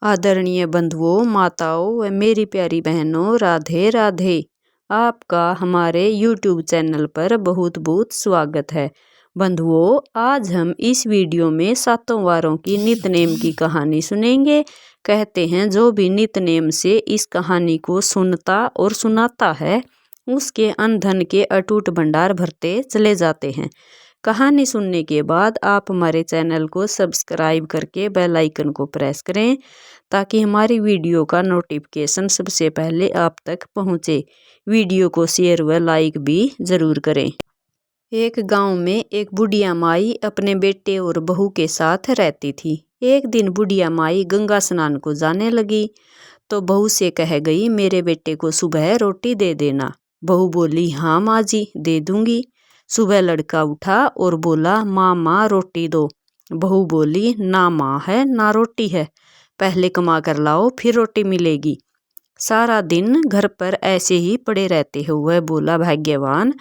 आदरणीय बंधुओं, माताओं व मेरी प्यारी बहनों, राधे राधे। आपका हमारे YouTube चैनल पर बहुत बहुत स्वागत है। बंधुओं, आज हम इस वीडियो में सातों वारों की नितनेम की कहानी सुनेंगे। कहते हैं जो भी नितनेम से इस कहानी को सुनता और सुनाता है उसके अनधन के अटूट भंडार भरते चले जाते हैं। कहानी सुनने के बाद आप हमारे चैनल को सब्सक्राइब करके बेल आइकन को प्रेस करें ताकि हमारी वीडियो का नोटिफिकेशन सबसे पहले आप तक पहुंचे। वीडियो को शेयर व लाइक भी ज़रूर करें। एक गांव में एक बुढ़िया माई अपने बेटे और बहू के साथ रहती थी। एक दिन बुढ़िया माई गंगा स्नान को जाने लगी तो बहू से कह गई, मेरे बेटे को सुबह रोटी दे देना। बहू बोली, हाँ माँ जी दे दूंगी। सुबह लड़का उठा और बोला, माँ रोटी दो। बहू बोली, ना माँ है ना रोटी है, पहले कमा कर लाओ फिर रोटी मिलेगी। सारा दिन घर पर ऐसे ही पड़े रहते हो। वह बोला, भाग्यवान,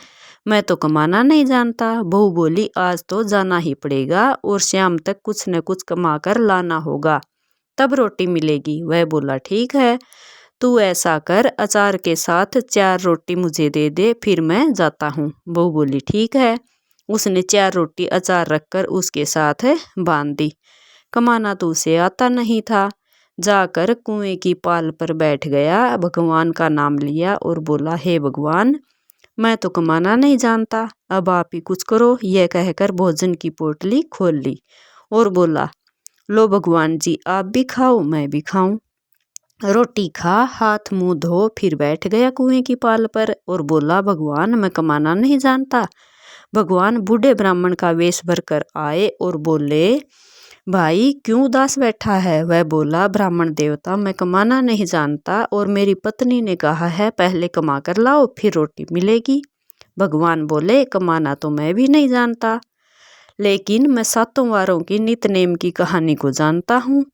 मैं तो कमाना नहीं जानता। बहू बोली, आज तो जाना ही पड़ेगा और शाम तक कुछ न कुछ कमा कर लाना होगा, तब रोटी मिलेगी। वह बोला, ठीक है, तू ऐसा कर, अचार के साथ 4 रोटी मुझे दे दे, फिर मैं जाता हूँ। बहू बोली, ठीक है। उसने 4 रोटी अचार रखकर उसके साथ बांध दी। कमाना तो उसे आता नहीं था। जाकर कुएं की पाल पर बैठ गया, भगवान का नाम लिया और बोला, हे भगवान, मैं तो कमाना नहीं जानता, अब आप ही कुछ करो। यह कहकर भोजन की पोटली खोल ली और बोला, लो भगवान जी, आप भी खाओ मैं भी खाऊं। रोटी खा, हाथ मुंह धो, फिर बैठ गया कुएं की पाल पर और बोला, भगवान, मैं कमाना नहीं जानता। भगवान बूढ़े ब्राह्मण का वेश भरकर आए और बोले, भाई क्यों उदास बैठा है। वह बोला, ब्राह्मण देवता, मैं कमाना नहीं जानता और मेरी पत्नी ने कहा है पहले कमा कर लाओ फिर रोटी मिलेगी। भगवान बोले, कमाना तो मैं भी नहीं जानता, लेकिन मैं सातों वारों की नितनेम की कहानी को जानता हूँ।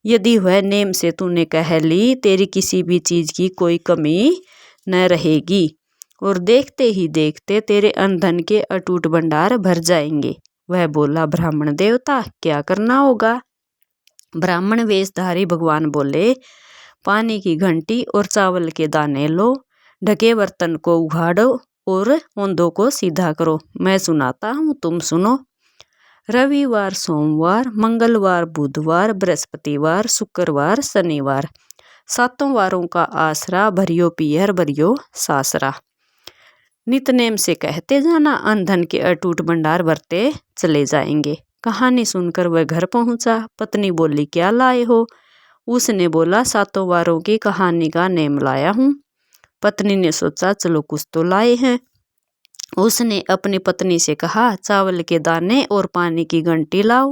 यदि वह नेम से तूने कह ली, तेरी किसी भी चीज की कोई कमी न रहेगी और देखते ही देखते तेरे अनधन के अटूट भंडार भर जाएंगे। वह बोला, ब्राह्मण देवता, क्या करना होगा। ब्राह्मण वेशधारी भगवान बोले, पानी की घंटी और चावल के दाने लो, ढके बर्तन को उघाड़ो और ओंधों को सीधा करो। मैं सुनाता हूँ, तुम सुनो। रविवार, सोमवार, मंगलवार, बुधवार, बृहस्पतिवार, शुक्रवार, शनिवार, सातों वारों का आसरा, भरियो पियर भरियो सासरा। नितनेम से कहते जाना, अनधन के अटूट भंडार भरते चले जाएंगे। कहानी सुनकर वह घर पहुंचा। पत्नी बोली, क्या लाए हो। उसने बोला, सातों वारों की कहानी का नेम लाया हूँ। पत्नी ने सोचा, चलो कुछ तो लाए हैं। उसने अपनी पत्नी से कहा, चावल के दाने और पानी की घंटी लाओ,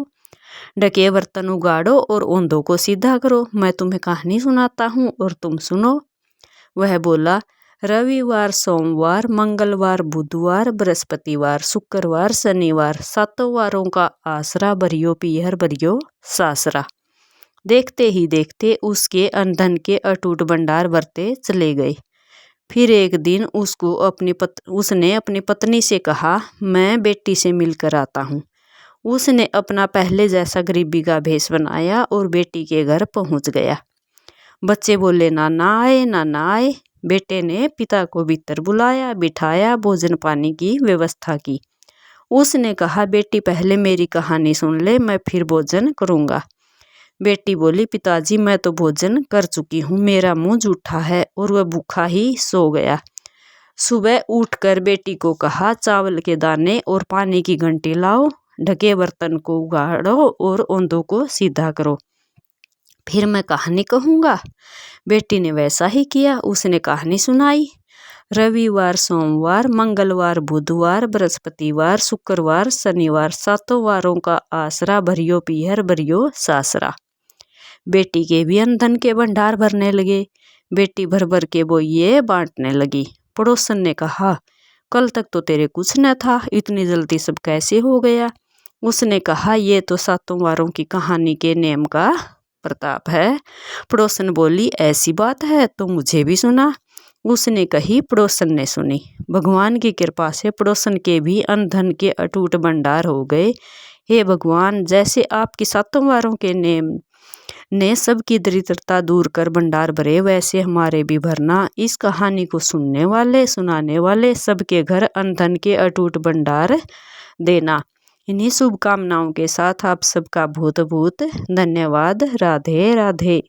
ढके बर्तन उगाड़ो और ओंधों को सीधा करो। मैं तुम्हें कहानी सुनाता हूँ और तुम सुनो। वह बोला, रविवार, सोमवार, मंगलवार, बुधवार, बृहस्पतिवार, शुक्रवार, शनिवार, सातों वारों का आसरा, भरियो पियर भरियो सासरा। देखते ही देखते उसके अनधन के अटूट भंडार भरते चले गए। फिर एक दिन उसने अपनी पत्नी से कहा, मैं बेटी से मिलकर आता हूँ। उसने अपना पहले जैसा गरीबी का भेष बनाया और बेटी के घर पहुँच गया। बच्चे बोले, नाना आए नाना आए। बेटे ने पिता को भीतर बुलाया, बिठाया, भोजन पानी की व्यवस्था की। उसने कहा, बेटी पहले मेरी कहानी सुन ले, मैं फिर भोजन करूँगा। बेटी बोली, पिताजी मैं तो भोजन कर चुकी हूँ, मेरा मुंह जूठा है, और वह भूखा ही सो गया। सुबह उठकर बेटी को कहा, चावल के दाने और पानी की घंटी लाओ, ढके बर्तन को उगाड़ो और ओंधों को सीधा करो, फिर मैं कहानी कहूँगा। बेटी ने वैसा ही किया। उसने कहानी सुनाई। रविवार, सोमवार, मंगलवार, बुधवार, बृहस्पतिवार, शुक्रवार, शनिवार, सातों वारों का आसरा, भरियो पियर भरियो सासरा। बेटी के भी अनधन के भंडार भरने लगे। बेटी भर भर के बोइये बांटने लगी। पड़ोसन ने कहा, कल तक तो तेरे कुछ न था, इतनी जल्दी सब कैसे हो गया। उसने कहा, ये तो सातों वारों की कहानी के नेम का प्रताप है। पड़ोसन बोली, ऐसी बात है तो मुझे भी सुना। उसने कही, पड़ोसन ने सुनी। भगवान की कृपा से पड़ोसन के भी अनधन के अटूट भंडार हो गए। हे भगवान, जैसे आपकी सातों वारों के ने सबकी दरिद्रता दूर कर भंडार भरे, वैसे हमारे भी भरना। इस कहानी को सुनने वाले सुनाने वाले सबके घर अन्न धन के अटूट भंडार देना। इन्हीं शुभकामनाओं के साथ आप सबका बहुत बहुत धन्यवाद। राधे राधे।